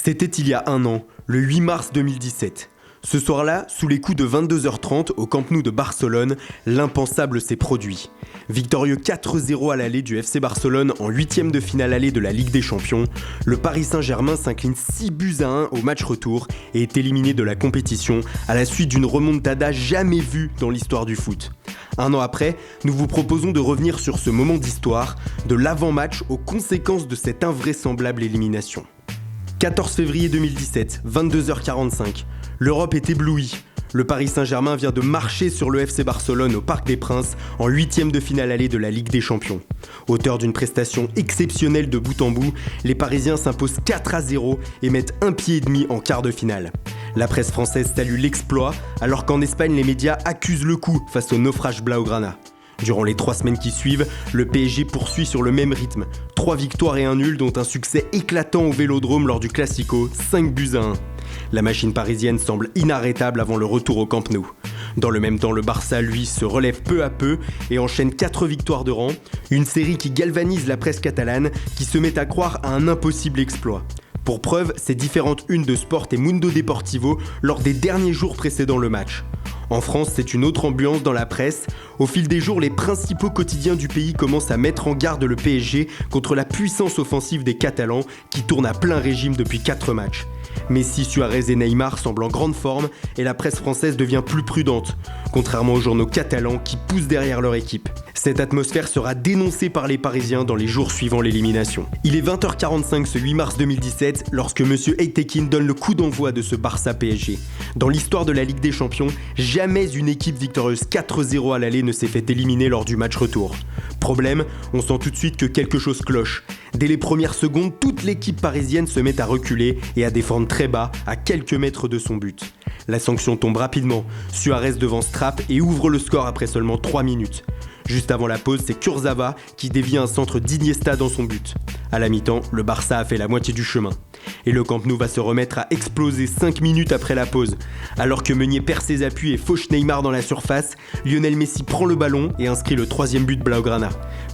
C'était il y a un an, le 8 mars 2017. Ce soir-là, sous les coups de 22h30 au Camp Nou de Barcelone, l'impensable s'est produit. Victorieux 4-0 à l'aller du FC Barcelone en 8e de finale aller de la Ligue des Champions, le Paris Saint-Germain s'incline 6-1 au match retour et est éliminé de la compétition à la suite d'une remontada jamais vue dans l'histoire du foot. Un an après, nous vous proposons de revenir sur ce moment d'histoire, de l'avant-match aux conséquences de cette invraisemblable élimination. 14 février 2017, 22h45, l'Europe est éblouie. Le Paris Saint-Germain vient de marcher sur le FC Barcelone au Parc des Princes en 8e de finale allée de la Ligue des Champions. Auteur d'une prestation exceptionnelle de bout en bout, les Parisiens s'imposent 4-0 et mettent un pied et demi en quart de finale. La presse française salue l'exploit, alors qu'en Espagne les médias accusent le coup face au naufrage blaugrana. Durant les 3 semaines qui suivent, le PSG poursuit sur le même rythme. 3 victoires et un nul, dont un succès éclatant au Vélodrome lors du Classico, 5-1. La machine parisienne semble inarrêtable avant le retour au Camp Nou. Dans le même temps, le Barça, lui, se relève peu à peu et enchaîne 4 victoires de rang, une série qui galvanise la presse catalane, qui se met à croire à un impossible exploit. Pour preuve, ces différentes unes de Sport et Mundo Deportivo lors des derniers jours précédant le match. En France, c'est une autre ambiance dans la presse. Au fil des jours, les principaux quotidiens du pays commencent à mettre en garde le PSG contre la puissance offensive des Catalans qui tournent à plein régime depuis 4 matchs. Messi, Suarez et Neymar semblent en grande forme et la presse française devient plus prudente, contrairement aux journaux catalans qui poussent derrière leur équipe. Cette atmosphère sera dénoncée par les Parisiens dans les jours suivant l'élimination. Il est 20h45 ce 8 mars 2017 lorsque M. Aytekin donne le coup d'envoi de ce Barça-PSG. Dans l'histoire de la Ligue des Champions, jamais une équipe victorieuse 4-0 à l'aller ne s'est fait éliminer lors du match retour. Problème, on sent tout de suite que quelque chose cloche. Dès les premières secondes, toute l'équipe parisienne se met à reculer et à défendre très bas, à quelques mètres de son but. La sanction tombe rapidement, Suarez devance Trapp et ouvre le score après seulement 3 minutes. Juste avant la pause, c'est Kurzawa qui dévie un centre d'Iniesta dans son but. À la mi-temps, le Barça a fait la moitié du chemin. Et le Camp Nou va se remettre à exploser 5 minutes après la pause. Alors que Meunier perd ses appuis et fauche Neymar dans la surface, Lionel Messi prend le ballon et inscrit le 3e but blaugrana.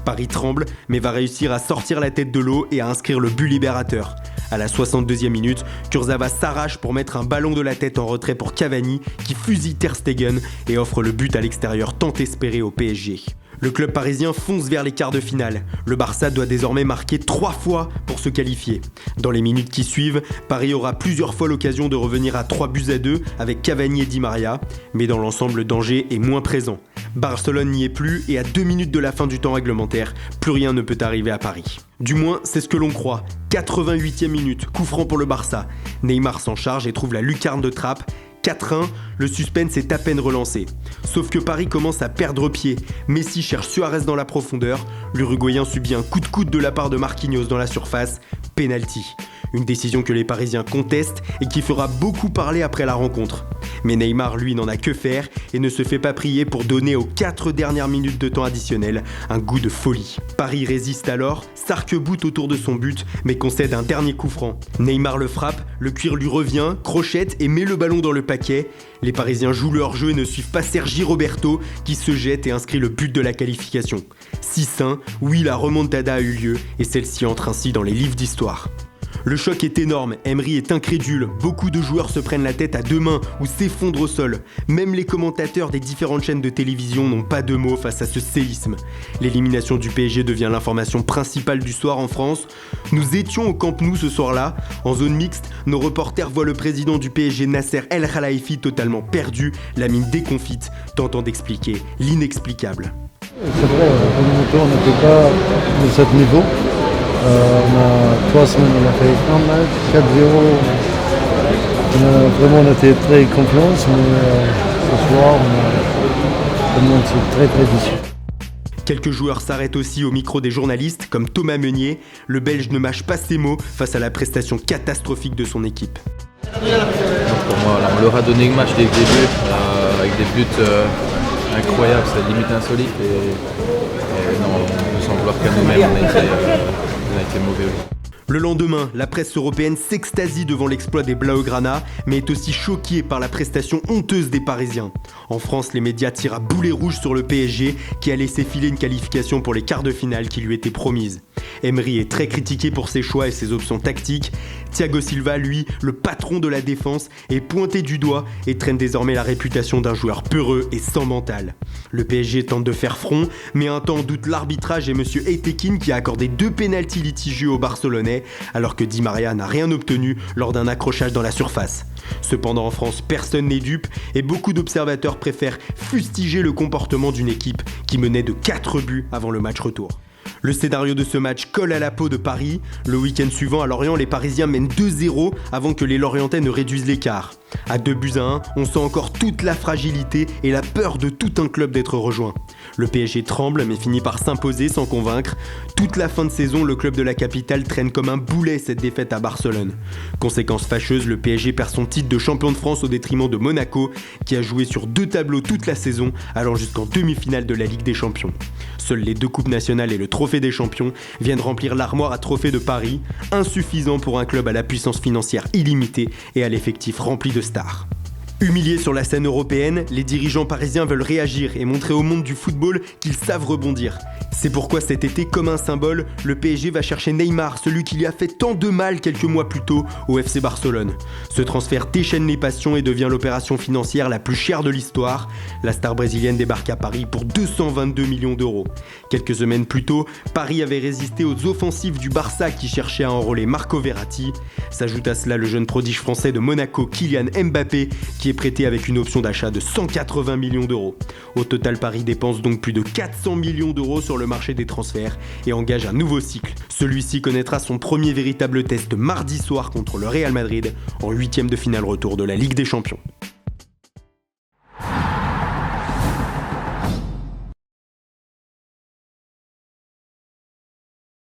Paris tremble, mais va réussir à sortir la tête de l'eau et à inscrire le but libérateur. À la 62e minute, Kurzawa s'arrache pour mettre un ballon de la tête en retrait pour Cavani, qui fusille Ter Stegen et offre le but à l'extérieur tant espéré au PSG. Le club parisien fonce vers les quarts de finale. Le Barça doit désormais marquer 3 fois pour se qualifier. Dans les minutes qui suivent, Paris aura plusieurs fois l'occasion de revenir à 3-2 avec Cavani et Di Maria, mais dans l'ensemble, le danger est moins présent. Barcelone n'y est plus et à 2 minutes de la fin du temps réglementaire, plus rien ne peut arriver à Paris. Du moins, c'est ce que l'on croit. 88e minute, coup franc pour le Barça. Neymar s'en charge et trouve la lucarne de Trapp. 4-1, le suspense est à peine relancé. Sauf que Paris commence à perdre pied. Messi cherche Suarez dans la profondeur. L'Uruguayen subit un coup de coude de la part de Marquinhos dans la surface. Penalty. Une décision que les Parisiens contestent et qui fera beaucoup parler après la rencontre. Mais Neymar, lui, n'en a que faire et ne se fait pas prier pour donner aux 4 dernières minutes de temps additionnel un goût de folie. Paris résiste alors, s'arc-boute autour de son but, mais concède un dernier coup franc. Neymar le frappe, le cuir lui revient, crochette et met le ballon dans le paquet. Les Parisiens jouent leur jeu et ne suivent pas Sergi Roberto qui se jette et inscrit le but de la qualification. 6-1, oui, la remontada a eu lieu et celle-ci entre ainsi dans les livres d'histoire. Le choc est énorme, Emery est incrédule, beaucoup de joueurs se prennent la tête à 2 mains ou s'effondrent au sol. Même les commentateurs des différentes chaînes de télévision n'ont pas de mots face à ce séisme. L'élimination du PSG devient l'information principale du soir en France. Nous étions au Camp Nou ce soir-là. En zone mixte, nos reporters voient le président du PSG Nasser El Khelaifi totalement perdu, la mine déconfite, tentant d'expliquer l'inexplicable. C'est vrai, on n'était pas de ce niveau. On a 3 semaines, on a fait un match, 4-0. Vraiment, on était très confiants, mais ce soir, tout le monde est très déçu. Quelques joueurs s'arrêtent aussi au micro des journalistes, comme Thomas Meunier. Le Belge ne mâche pas ses mots face à la prestation catastrophique de son équipe. Pour moi, on leur a donné le match dès le début, avec des buts incroyables, c'est limite insolite. Et non, sans vouloir qu'à nous-mêmes, on a été mauvais. Le lendemain, la presse européenne s'extasie devant l'exploit des Blaugrana, mais est aussi choquée par la prestation honteuse des Parisiens. En France, les médias tirent à boulet rouge sur le PSG qui a laissé filer une qualification pour les quarts de finale qui lui était promise. Emery est très critiqué pour ses choix et ses options tactiques. Thiago Silva, lui, le patron de la défense, est pointé du doigt et traîne désormais la réputation d'un joueur peureux et sans mental. Le PSG tente de faire front, mais un temps en doute l'arbitrage et M. Etekin qui a accordé 2 pénaltys litigieux aux Barcelonais, alors que Di Maria n'a rien obtenu lors d'un accrochage dans la surface. Cependant en France, personne n'est dupe et beaucoup d'observateurs préfèrent fustiger le comportement d'une équipe qui menait de 4 buts avant le match retour. Le scénario de ce match colle à la peau de Paris. Le week-end suivant à Lorient, les Parisiens mènent 2-0 avant que les Lorientais ne réduisent l'écart. À 2-1, on sent encore toute la fragilité et la peur de tout un club d'être rejoint. Le PSG tremble mais finit par s'imposer sans convaincre. Toute la fin de saison, le club de la capitale traîne comme un boulet cette défaite à Barcelone. Conséquence fâcheuse, le PSG perd son titre de champion de France au détriment de Monaco, qui a joué sur 2 tableaux toute la saison, allant jusqu'en demi-finale de la Ligue des Champions. Seules les 2 coupes nationales et le trophée des champions viennent remplir l'armoire à trophées de Paris, insuffisant pour un club à la puissance financière illimitée et à l'effectif rempli de stars. Humiliés sur la scène européenne, les dirigeants parisiens veulent réagir et montrer au monde du football qu'ils savent rebondir. C'est pourquoi cet été, comme un symbole, le PSG va chercher Neymar, celui qui lui a fait tant de mal quelques mois plus tôt au FC Barcelone. Ce transfert déchaîne les passions et devient l'opération financière la plus chère de l'histoire. La star brésilienne débarque à Paris pour 222 millions d'euros. Quelques semaines plus tôt, Paris avait résisté aux offensives du Barça qui cherchait à enrôler Marco Verratti. S'ajoute à cela le jeune prodige français de Monaco, Kylian Mbappé, qui est prêté avec une option d'achat de 180 millions d'euros. Au total, Paris dépense donc plus de 400 millions d'euros sur le marché des transferts et engage un nouveau cycle. Celui-ci connaîtra son premier véritable test mardi soir contre le Real Madrid en 8e de finale retour de la Ligue des Champions.